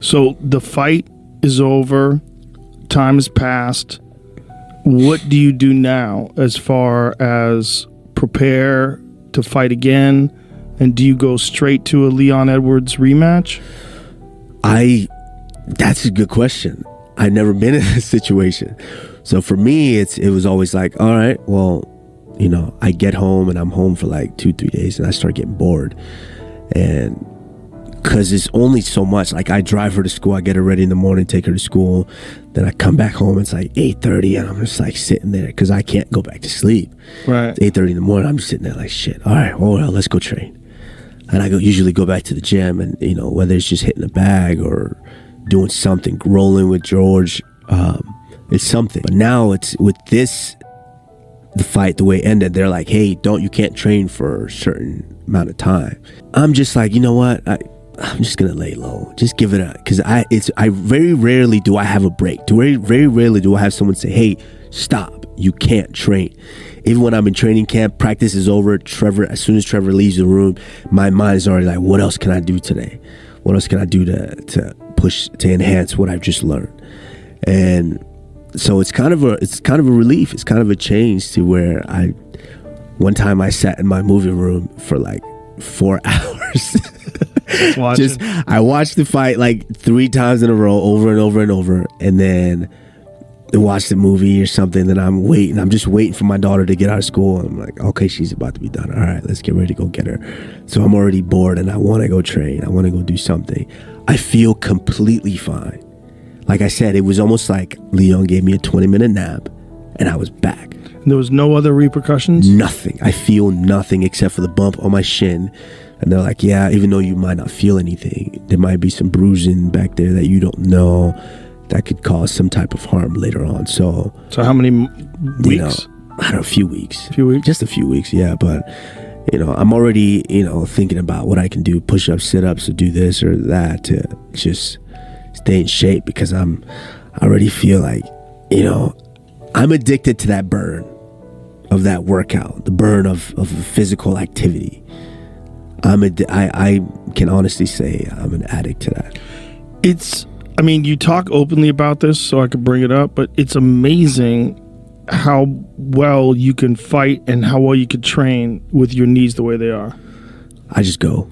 So the fight is over. Time has passed. What do you do now as far as prepare to fight again? And do you go straight to a Leon Edwards rematch? That's a good question. I've never been in this situation. So for me, it was always like, all right, well, I get home and I'm home for like 2-3 days and I start getting bored. And because it's only so much, like I drive her to school, I get her ready in the morning, take her to school, then I come back home, it's like 8:30 and I'm just like sitting there because I can't go back to sleep. Right. It's 8:30 in the morning, I'm just sitting there like, shit, all right, well, let's go train. And I usually go back to the gym and, whether it's just hitting the bag or doing something, rolling with George, it's something. But now it's with the fight, the way it ended, they're like, hey, you can't train for a certain amount of time. I'm just like, you know what? I'm just gonna lay low, just give it up, because I very rarely do I have a break. Very rarely do I have someone say, hey, stop, you can't train. Even when I'm in training camp, practice is over, as soon as Trevor leaves the room, my mind is already like, what else can I do today? What else can I do to push, to enhance what I've just learned? And so it's kind of a relief. It's kind of a change to where one time I sat in my movie room for like 4 hours. I watched the fight like 3 times in a row, over and over and over, and then watch the movie or something. Then I'm just waiting for my daughter to get out of school. I'm like, okay, she's about to be done. All right, let's get ready to go get her. So I'm already bored and I want to go train. I want to go do something. I feel completely fine. Like I said, it was almost like Leon gave me a 20-minute nap and I was back. There was no other repercussions? Nothing. I feel nothing except for the bump on my shin. And they're like, yeah, even though you might not feel anything, there might be some bruising back there that you don't know that could cause some type of harm later on. So how many weeks? I don't know, a few weeks. A few weeks? Just a few weeks, yeah. But, I'm already, thinking about what I can do, push-ups, sit-ups, or do this or that to just stay in shape, because I already feel like, I'm addicted to that burn of that workout, the burn of physical activity. I can honestly say I'm an addict to that. You talk openly about this, so I could bring it up, but it's amazing how well you can fight and how well you can train with your knees the way they are. I just go.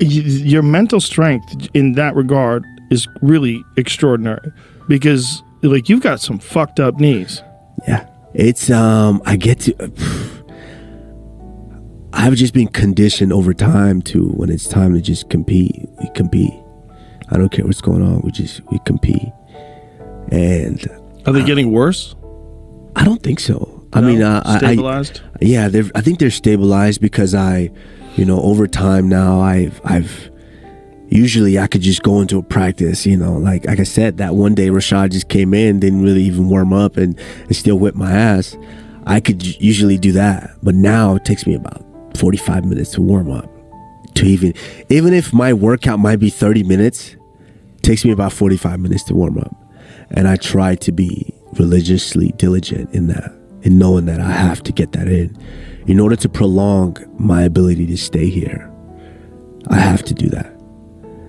Your mental strength in that regard is really extraordinary, because like you've got some fucked up knees. Yeah, it's I've just been conditioned over time to when it's time to just compete, we compete. I don't care what's going on, we compete. And are they getting worse? I don't think so. Stabilized? I think they're stabilized because over time now I've usually I could just go into a practice, like I said, that one day Rashad just came in, didn't really even warm up and still whipped my ass. I could usually do that, but now it takes me about 45 minutes to warm up. To even if my workout might be 30 minutes, it takes me about 45 minutes to warm up. And I try to be religiously diligent in that, in knowing that I have to get that in order to prolong my ability to stay here. I have to do that.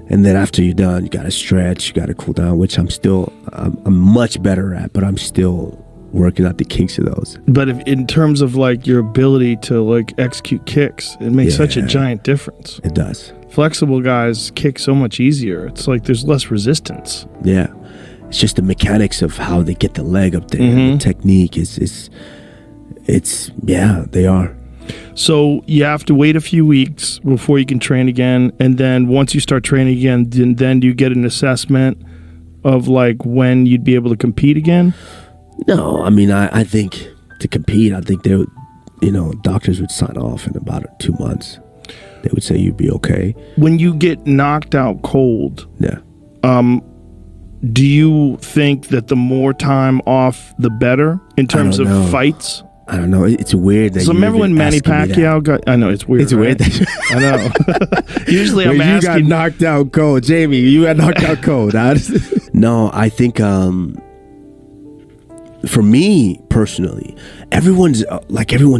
And then after you're done, you got to stretch, you got to cool down, which I'm much better at, but I'm still working out the kinks of those. But in terms of like your ability to like execute kicks, it makes such a giant difference. It does. Flexible guys kick so much easier. It's like there's less resistance. Yeah. It's just the mechanics of how they get the leg up there. Mm-hmm. The technique is they are. So you have to wait a few weeks before you can train again, and then once you start training again, then you get an assessment of like when you'd be able to compete again? No, I think to compete, I think they would, doctors would sign off in about 2 months. They would say you'd be okay. When you get knocked out cold, yeah. Do you think that the more time off, the better in terms of fights? I don't know. It's weird that. So remember when Manny Pacquiao got? I know it's weird. It's weird. I know. Usually I'm asking. You got knocked out cold, Jamie. You got knocked out cold. No, I think for me personally, everyone's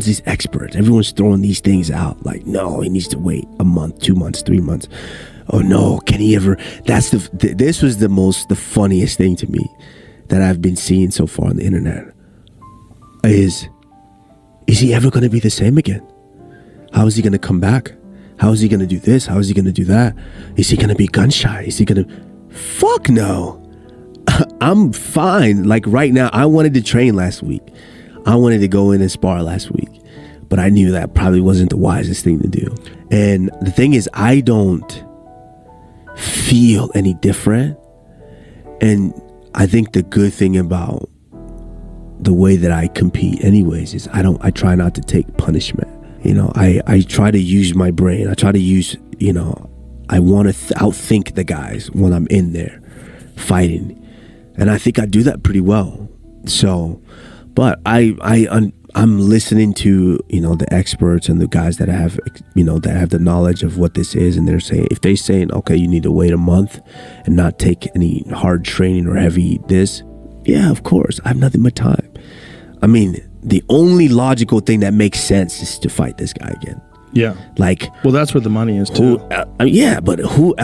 these experts. Everyone's throwing these things out. Like, no, he needs to wait a month, 2 months, 3 months. oh no, can he ever? That's this was the funniest thing to me that I've been seeing so far on the internet. Is he ever going to be the same again? How is he going to come back? How is he going to do this? How is he going to do that? Is he going to be gun shy? Is he going to? Fuck no. I'm fine. Like right now, I wanted to train last week. I wanted to go in and spar last week. But I knew that probably wasn't the wisest thing to do. And the thing is, I don't feel any different. And I think the good thing about the way that I compete anyways is I try not to take punishment. You know, I try to use my brain. I try to use, you know, I want to outthink the guys when I'm in there fighting. And I think I do that pretty well. So, but I'm listening to, you know, the experts and the guys that have, you know, that have the knowledge of what this is. And they're saying, if they're saying, okay, you need to wait a month and not take any hard training or heavy this. Yeah, of course. I have nothing but time. I mean, the only logical thing that makes sense is to fight this guy again. Yeah. Like, well, that's where the money is too. Yeah, but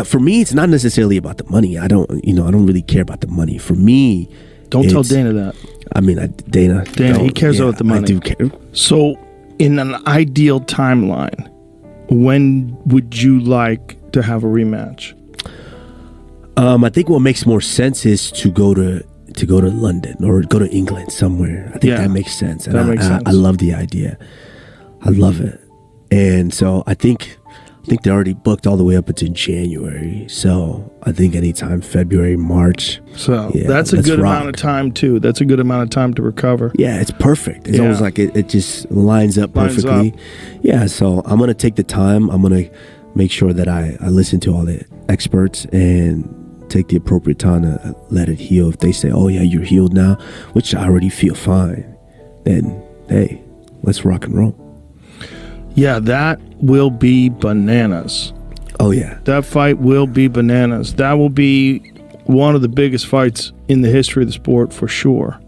for me, it's not necessarily about the money. I don't really care about the money. For me, don't tell Dana that. I mean, Dana, he cares about the money. I do care. So, in an ideal timeline, when would you like to have a rematch? I think what makes more sense is to go to London or go to England somewhere. I think that makes sense. And makes sense. I love the idea. I love it. And so I think they're already booked all the way up into January. So I think anytime February, March. So that's a good amount of time too. That's a good amount of time to recover. Yeah, it's perfect. It's almost like it just lines up perfectly. Yeah, so I'm going to take the time. I'm going to make sure that I listen to all the experts and take the appropriate time to let it heal. If they say, oh yeah, you're healed now, which I already feel fine, then hey, let's rock and roll. Yeah, that will be bananas. Oh yeah. That fight will be bananas. That will be one of the biggest fights in the history of the sport for sure.